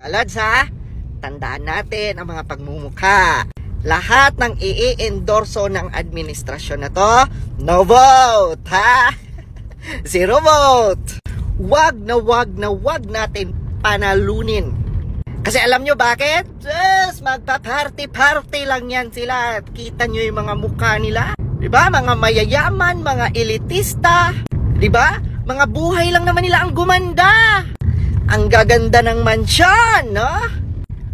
Alads ha, tandaan natin ang mga pagmumukha. Lahat ng i-endorso ng administrasyon na to, no vote ha. Zero vote. Wag natin panalunin. Kasi alam nyo bakit? Yes, magpa-party lang yan sila. Kita nyo yung mga mukha nila. Diba? Mga mayayaman, mga elitista. Diba? Mga buhay lang naman nila ang gumanda. Ang gaganda ng mansyon, no?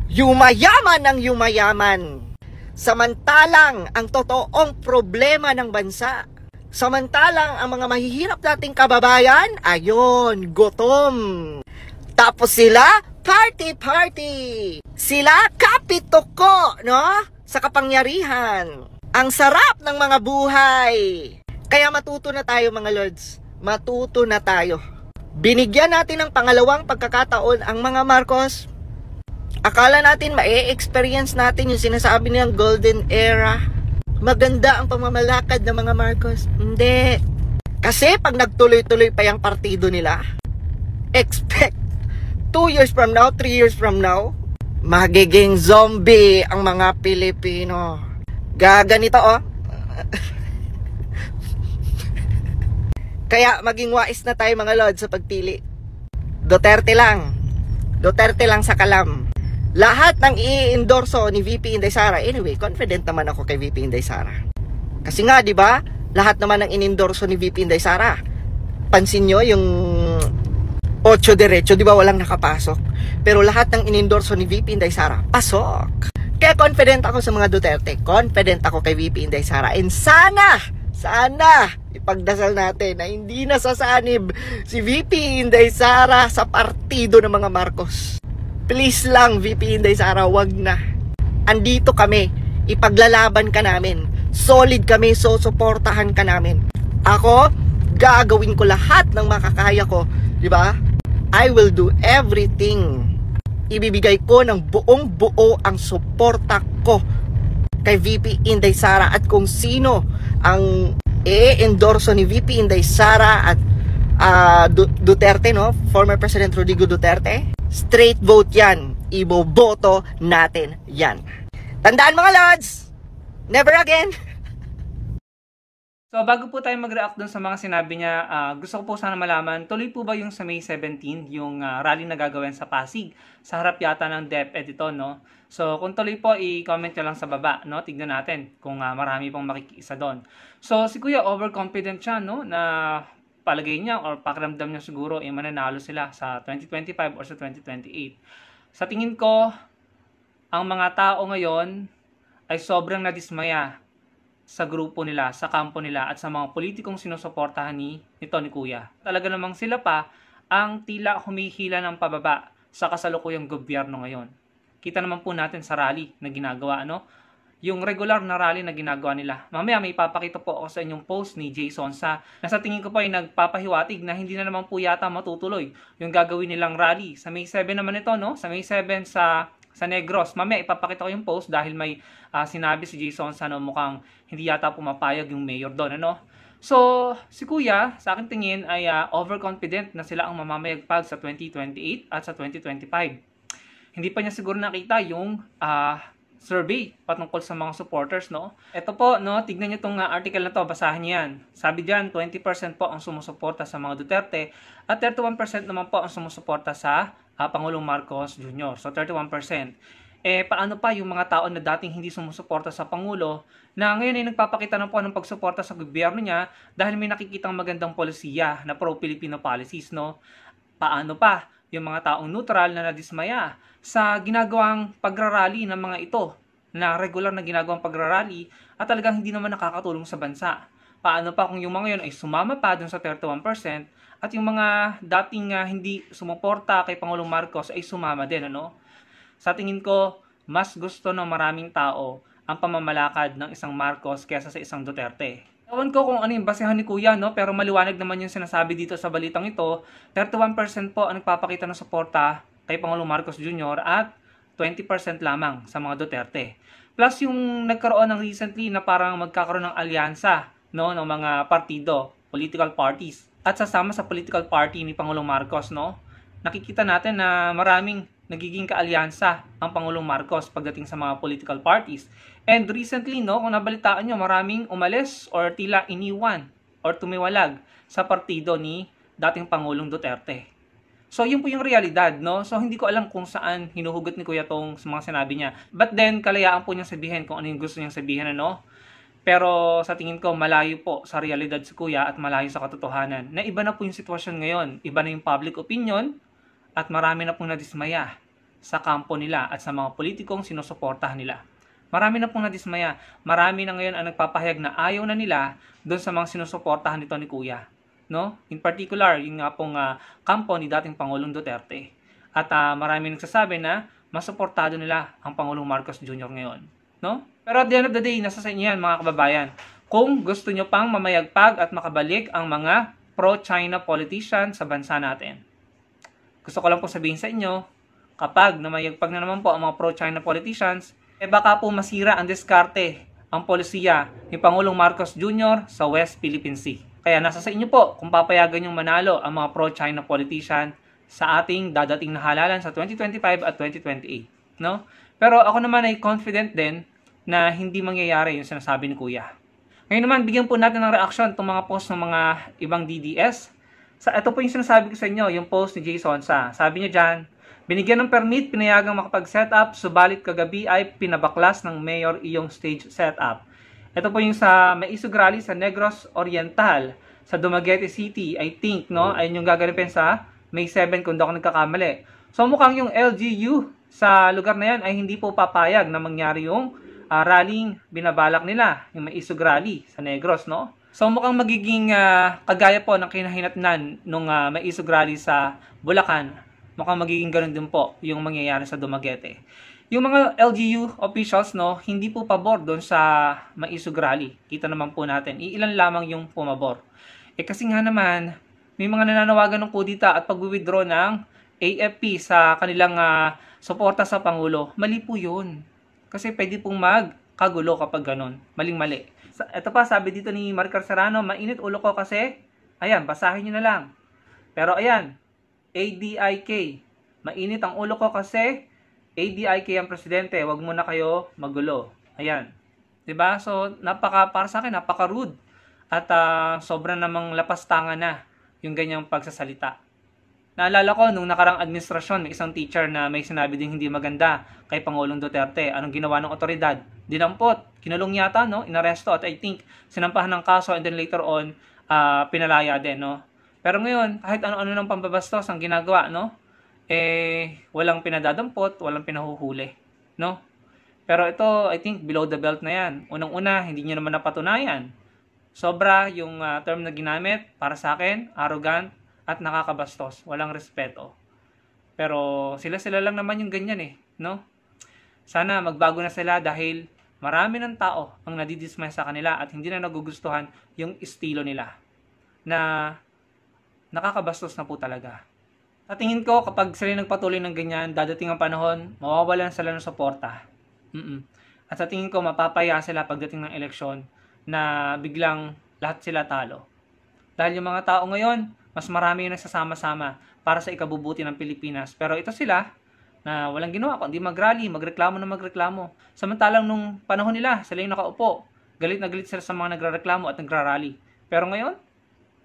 Yumayaman ng yumayaman. Samantalang ang totoong problema ng bansa, samantalang ang mga mahihirap nating kababayan, ayun, gutom. Tapos sila, party. Sila, kapitoko, no? Sa kapangyarihan. Ang sarap ng mga buhay. Kaya matuto na tayo mga lords. Matuto na tayo. Binigyan natin ng pangalawang pagkakataon ang mga Marcos. Akala natin ma-experience natin yung sinasabi nilang golden era. Maganda ang pamamalakad ng mga Marcos. Hindi. Kasi pag nagtuloy-tuloy pa yung partido nila, expect 2 years from now, 3 years from now, magiging zombie ang mga Pilipino. Gaganito oh. Kaya maging wais na tayo mga lord sa pagpili. Duterte lang sa kalam. Lahat ng i-endorso ni VP Inday Sara. Anyway, confident naman ako kay VP Inday Sara. Kasi nga, di ba? Lahat naman ng in-endorso ni VP Inday Sara. Pansin nyo yung 8 diretso, di ba walang nakapasok? Pero lahat ng in-endorso ni VP Inday Sara, pasok. Kaya confident ako sa mga Duterte. Confident ako kay VP Inday Sara. And sana, ipagdasal natin na hindi na sasanib si VP Inday Sara sa partido ng mga Marcos. Please lang, VP Inday Sara, wag na. Andito kami, ipaglalaban ka namin. Solid kami, susuportahan ka namin. Ako, gagawin ko lahat ng makakaya ko, di ba? I will do everything. Ibibigay ko ng buong buo ang suporta ko kay VP Inday Sara at kung sino ang i-endorso ni VP Inday Sara at Duterte, no? Former President Rodrigo Duterte. Straight vote yan. Iboboto natin yan. Tandaan mga lods, never again. So bago po tayo mag-react dun sa mga sinabi niya, gusto ko po sana malaman, tuloy po ba yung sa May 17, yung rally na gagawin sa Pasig? Sa harap yata ng DepEd ito, no? So kung tuloy po, i-comment nyo lang sa baba, no? Tignan natin kung marami pong makikiisa doon. So si Kuya overconfident siya, no? Na palagay niya or pakiramdam niya siguro mananalo sila sa 2025 or sa 2028. Sa tingin ko, ang mga tao ngayon ay sobrang nadismaya sa grupo nila, sa kampo nila at sa mga politikong sinusuportahan ni Kuya. Talaga namang sila pa ang tila humihila ng pababa sa kasalukuyang gobyerno ngayon. Kita naman po natin sa rally na ginagawa, no? Yung regular na rally na ginagawa nila. Mamaya may papakita po ako sa inyong post ni Jason sa nasa tingin ko po ay nagpapahiwatig na hindi na naman po yata matutuloy yung gagawin nilang rally. Sa May 7 naman ito, no? Sa May 7 sa Negros. Mamaya ipapakita ko yung post dahil may sinabi si Jason sa mukhang hindi yata pumapayag yung mayor doon, ano? So, si Kuya, sa akin tingin ay overconfident na sila ang mamamayagpag sa 2028 at sa 2025. Hindi pa niya siguro nakita yung survey patungkol sa mga supporters, no? Ito po, no, tignan niyo tong article na to, basahin niyo yan. Sabi diyan, 20% po ang sumusuporta sa mga Duterte at 31% naman po ang sumusuporta sa Pangulong Marcos Jr. So 31%. Paano pa yung mga tao na dating hindi sumusuporta sa Pangulo na ngayon ay nagpapakita na po ng pagsuporta sa gobyerno niya dahil may nakikitang magandang polisiya na pro-Filipino policies, no? Paano pa yung mga taong neutral na nadismaya sa ginagawang pagrarally ng mga ito, na regular na ginagawang pagrarally at talagang hindi naman nakakatulong sa bansa. Paano pa kung yung mga yun ay sumama pa dun sa 31% at yung mga dating hindi sumuporta kay Pangulong Marcos ay sumama din, ano? Sa tingin ko, mas gusto ng maraming tao ang pamamalakad ng isang Marcos kaysa sa isang Duterte. Ewan ko kung ano yung basehan ni Kuya, no? Pero maliwanag naman yung sinasabi dito sa balitang ito. 31% po ang nagpapakita ng suporta kay Pangulong Marcos Jr. at 20% lamang sa mga Duterte. Plus yung nagkaroon ng recently na parang magkakaroon ng alyansa, no, ng mga partido, political parties. At sasama sa political party ni Pangulong Marcos, no? Nakikita natin na maraming nagiging kaalyansa ang Pangulong Marcos pagdating sa mga political parties. And recently, no, kung nabalitaan nyo, maraming umalis or tila iniwan or tumiwalag sa partido ni dating Pangulong Duterte. So, yun po yung realidad, no? So, hindi ko alam kung saan hinuhugot ni Kuya tong sa mga sinabi niya. But then, kalayaan po niyang sabihin kung ano yung gusto niyang sabihin, ano? Pero sa tingin ko, malayo po sa realidad si Kuya at malayo sa katotohanan. Na iba na po yung sitwasyon ngayon. Iba na yung public opinion at marami na pong nadismaya sa kampo nila at sa mga politikong sinusuportahan nila. Marami na pong nadismaya. Marami na ngayon ang nagpapahayag na ayaw na nila doon sa mga sinusuportahan nito ni Kuya. No? In particular, yung nga pong kampo ni dating Pangulong Duterte. At marami nagsasabi na mas suportado nila ang Pangulong Marcos Jr. ngayon. No? Pero at the end of the day, nasa sa inyo yan mga kababayan. Kung gusto nyo pang mamayagpag at makabalik ang mga pro-China politicians sa bansa natin. Gusto ko lang po sabihin sa inyo, kapag namayagpag na naman po ang mga pro-China politicians, baka po masira ang diskarte, ang polisiya ni Pangulong Marcos Jr. sa West Philippine Sea. Kaya nasa sa inyo po kung papayagan yung manalo ang mga pro-China politician sa ating dadating na halalan sa 2025 at 2028. No? Pero ako naman ay confident din na hindi mangyayari yung sinasabi ni Kuya. Ngayon naman, bigyan po natin ng reaction itong mga post ng mga ibang DDS. Ito po yung sinasabi ko sa inyo, yung post ni Jason Sa. Sabi niya dyan, binigyan ng permit, pinayagang makapag-setup, subalit kagabi ay pinabaklas ng mayor iyong stage setup. Ito po yung sa may isog rally sa Negros Oriental, sa Dumaguete City, I think, no? Ayun yung gaganapin sa May 7 kung di ako nagkakamali. So mukhang yung LGU sa lugar na yan ay hindi po papayag na mangyari yung rallying binabalak nila, yung may isog rally sa Negros, no? So mukhang magiging kagaya po ng kinahinatnan nung may isog rally sa Bulacan. Mukhang magiging ganun din po yung mangyayari sa Dumaguete. Yung mga LGU officials, no, hindi po pabor doon sa maisog rally. Kita naman po natin, iilan lamang yung pumabor. Kasi nga naman, may mga nananawagan ng kudita at pag-withdraw ng AFP sa kanilang suporta sa Pangulo. Mali po yun. Kasi pwede pong magkagulo kapag ganun. Maling-mali. Ito pa, sabi dito ni Maricar Serrano, mainit ulo ko kasi, ayan, basahin nyo na lang. Pero ayan, ADIK, mainit ang ulo ko kasi, ADIK ang presidente, wag muna kayo magulo. Ayan. 'Di ba? So, para sa akin, napaka-rude. At sobrang namang lapastangan na yung ganyang pagsasalita. Naalala ko, nung nakarang administrasyon, may isang teacher na may sinabi din hindi maganda kay Pangulong Duterte. Anong ginawa ng otoridad? Dinampot. Kinulong yata, no? Inaresto at I think sinampahan ng kaso and then later on, pinalaya din, no? Pero ngayon, kahit ano-ano ng pambabastos ang ginagawa, no? Walang pinadadampot, walang pinahuhuli, no? Pero ito, I think, below the belt na yan. Unang-una, hindi nyo naman napatunayan. Sobra yung term na ginamit, para sa akin, arrogant at nakakabastos. Walang respeto. Pero sila-sila lang naman yung ganyan no? Sana magbago na sila dahil marami ng tao ang nadidismay sa kanila at hindi na nagugustuhan yung estilo nila. Na nakakabastos na po talaga. Sa tingin ko, kapag sila nagpatuloy ng ganyan, dadating ang panahon, mawawalan sila ng suporta. At sa tingin ko, mapapaya sila pagdating ng eleksyon na biglang lahat sila talo. Dahil yung mga tao ngayon, mas marami yung nagsasama-sama para sa ikabubuti ng Pilipinas. Pero ito sila, na walang ginawa kundi mag-rally, magreklamo na magreklamo. Samantalang nung panahon nila, sila yung nakaupo. Galit na galit sila sa mga nagrareklamo at nagrarally. Pero ngayon,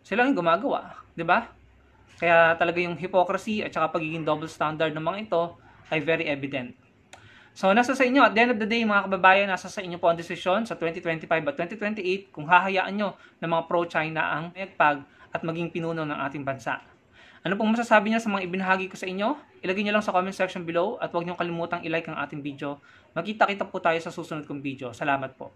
sila yung gumagawa. 'Di ba? Kaya talaga yung hypocrisy at saka pagiging double standard ng mga ito ay very evident. So, nasa sa inyo. At the end of the day, mga kababayan, nasa sa inyo po ang desisyon sa 2025 at 2028 kung hahayaan nyo ng mga pro-China ang mayagpag at maging pinuno ng ating bansa. Ano pong masasabi niyo sa mga ibinahagi ko sa inyo? Ilagay niyo lang sa comment section below at huwag niyo kalimutang i-like ang ating video. Magkita-kita po tayo sa susunod kong video. Salamat po.